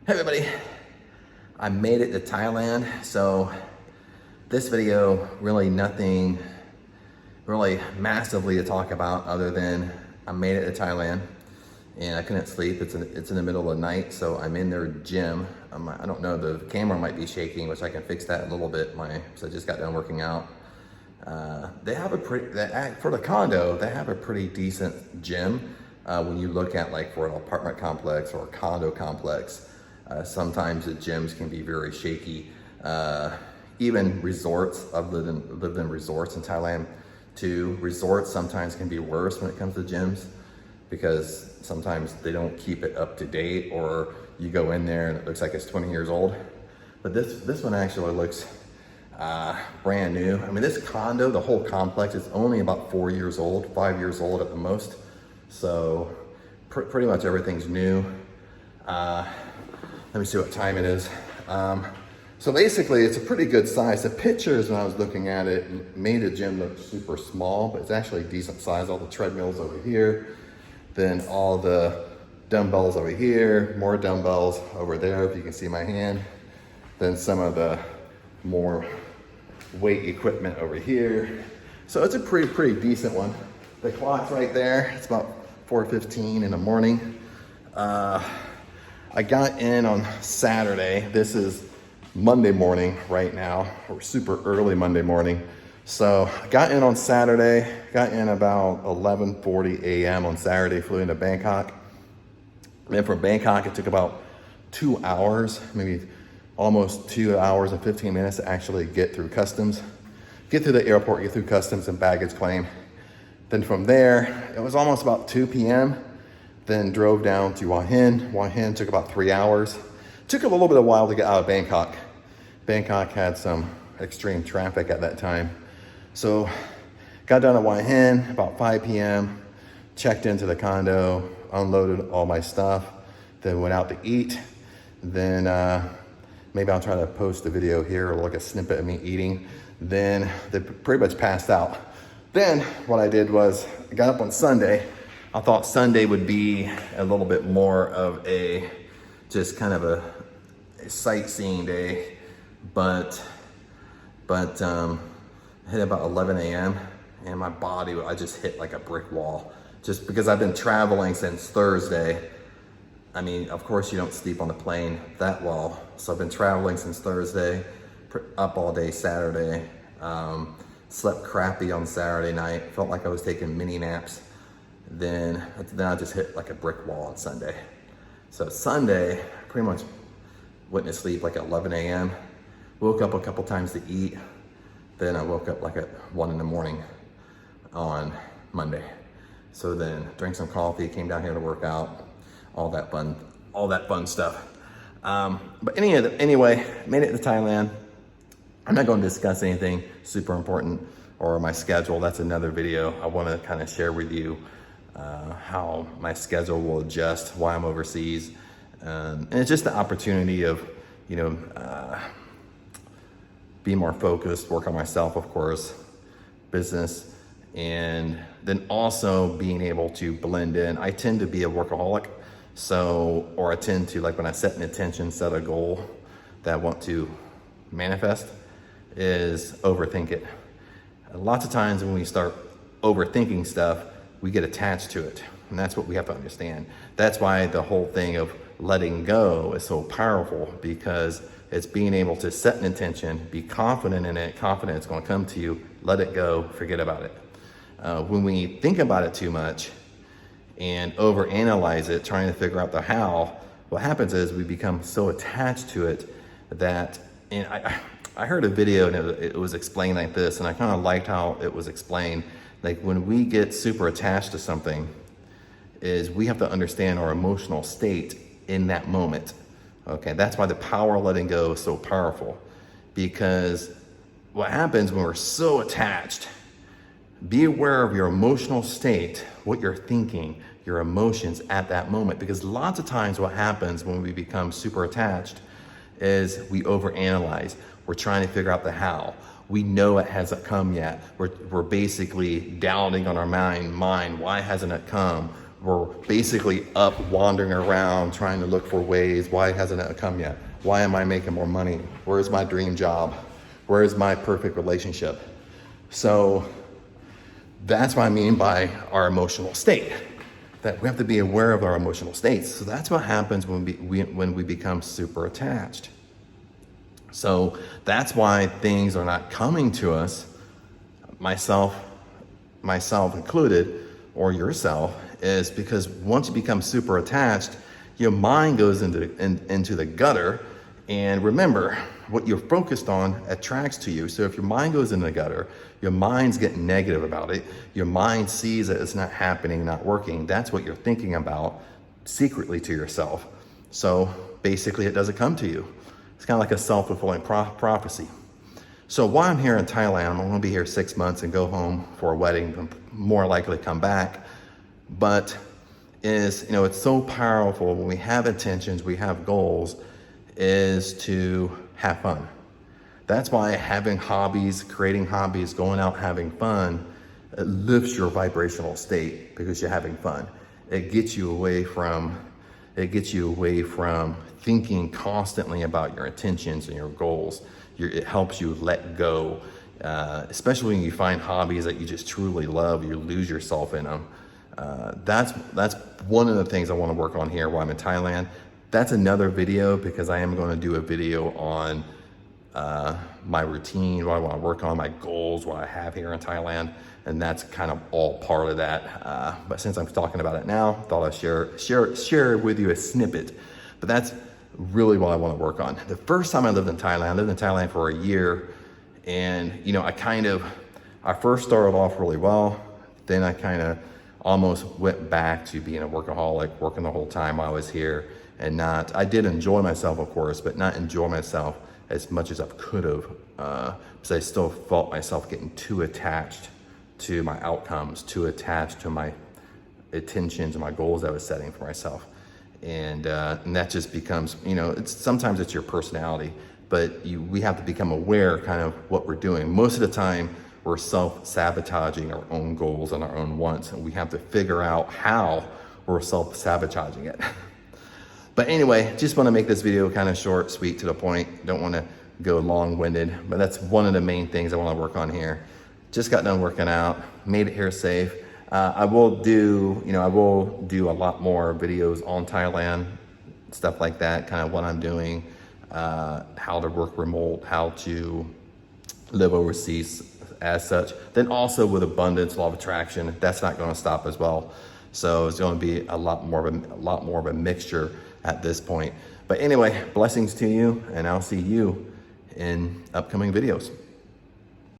Hey everybody, I made it to Thailand. So this video, really nothing really massively to talk about other than I made it to Thailand and I couldn't sleep. It's in the middle of the night, so I'm in their gym. I don't know, the camera might be shaking, which I can fix that a little bit. So I just got done working out. They have for the condo, they have a pretty decent gym. When you look at like for an apartment complex or a condo complex, sometimes the gyms can be very shaky. Even resorts, I've lived in resorts in Thailand too. Resorts sometimes can be worse when it comes to gyms because sometimes they don't keep it up to date, or you go in there and it looks like it's 20 years old. But this one actually looks brand new. I mean, this condo, the whole complex is only about 4 years old, 5 years old at the most. So pretty much everything's new. Let me see what time it is. So basically it's a pretty good size. The pictures when I was looking at it made the gym look super small, but it's actually a decent size. All the treadmills over here, then all the dumbbells over here, more dumbbells over there if you can see my hand, then some of the more weight equipment over here. So it's a pretty decent one. The clock's right there. It's about 4:15 in the morning. I got in on Saturday. This is Monday morning right now, or super early Monday morning. So I got in on Saturday, got in about 11:40 a.m. on Saturday, flew into Bangkok. And from Bangkok, it took about 2 hours, maybe almost 2 hours and 15 minutes to actually get through customs, get through the airport, get through customs and baggage claim. Then from there, it was almost about 2 p.m. Then drove down to Hua Hin. Hua Hin took about 3 hours. Took a little bit of a while to get out of Bangkok. Bangkok had some extreme traffic at that time. So got down to Hua Hin about 5 p.m., checked into the condo, unloaded all my stuff, then went out to eat. Then maybe I'll try to post a video here or like a snippet of me eating. Then they pretty much passed out. Then what I did was I got up on Sunday. I thought Sunday would be a little bit more of just kind of a sightseeing day, but I hit about 11 a.m. and my body, I just hit like a brick wall just because I've been traveling since Thursday. I mean, of course you don't sleep on the plane that well. So I've been traveling since Thursday, up all day Saturday, slept crappy on Saturday night, felt like I was taking mini naps. Then I just hit like a brick wall on Sunday. So Sunday, pretty much went to sleep like at 11 a.m. Woke up a couple times to eat. Then I woke up like at 1 in the morning on Monday. So then drank some coffee, came down here to work out, all that fun stuff. But anyway, made it to Thailand. I'm not going to discuss anything super important or my schedule. That's another video I want to kind of share with you. How my schedule will adjust while I'm overseas. And it's just the opportunity of, be more focused, work on myself, of course, business, and then also being able to blend in. I tend to be a workaholic, or I tend to, like when I set an intention, set a goal that I want to manifest, is overthink it. Lots of times when we start overthinking stuff, we get attached to it. And that's what we have to understand. That's why the whole thing of letting go is so powerful, because it's being able to set an intention, be confident in it, confident it's going to come to you, let it go, forget about it. When we think about it too much and overanalyze it, trying to figure out the how, what happens is we become so attached to it that, and I heard a video and it was explained like this, and I kind of liked how it was explained. Like when we get super attached to something, is we have to understand our emotional state in that moment. Okay, that's why the power of letting go is so powerful, because what happens when we're so attached, be aware of your emotional state, what you're thinking, your emotions at that moment, because lots of times what happens when we become super attached is we overanalyze. We're trying to figure out the how. We know it hasn't come yet. We're basically doubting on our mind, why hasn't it come? we're basically up wandering around trying to look for ways. Why hasn't it come yet? Why am I making more money? Where's my dream job? Where's my perfect relationship? So that's what I mean by our emotional state, that we have to be aware of our emotional states. So that's what happens when we become super attached. So that's why things are not coming to us, myself included, or yourself, is because once you become super attached, your mind goes into the gutter. And remember, what you're focused on attracts to you. So if your mind goes in the gutter, your mind's getting negative about it. Your mind sees that it's not happening, not working. That's what you're thinking about secretly to yourself. So basically it doesn't come to you. It's kind of like a self-fulfilling prophecy. So while I'm here in Thailand, I'm going to be here 6 months and go home for a wedding, and more likely come back. But it's so powerful when we have intentions, we have goals, is to have fun. That's why having hobbies, creating hobbies, going out having fun, it lifts your vibrational state because you're having fun. It gets you away from thinking constantly about your intentions and your goals. It helps you let go, especially when you find hobbies that you just truly love, you lose yourself in them. That's one of the things I want to work on here while I'm in Thailand. That's another video, because I am going to do a video on my routine, what I want to work on, my goals, what I have here in Thailand, and that's kind of all part of that. But since I'm talking about it now, I thought I'd share with you a snippet. But that's really what I want to work on. The first time I lived in Thailand for a year, and I first started off really well. Then I kind of almost went back to being a workaholic, working the whole time while I was here. And I did enjoy myself, of course, but not enjoy myself as much as I could have, because I still felt myself getting too attached to my outcomes, too attached to my intentions and my goals I was setting for myself. And that just becomes, sometimes it's your personality, but we have to become aware kind of what we're doing. Most of the time, we're self-sabotaging our own goals and our own wants, and we have to figure out how we're self-sabotaging it. But anyway, just want to make this video kind of short, sweet, to the point. Don't want to go long-winded, but that's one of the main things I want to work on here. Just got done working out, made it here safe. I will do a lot more videos on Thailand, stuff like that, kind of what I'm doing, how to work remote, how to live overseas as such. Then also with abundance, law of attraction, that's not going to stop as well. So it's going to be a lot more of a mixture at this point. But anyway, blessings to you, and I'll see you in upcoming videos.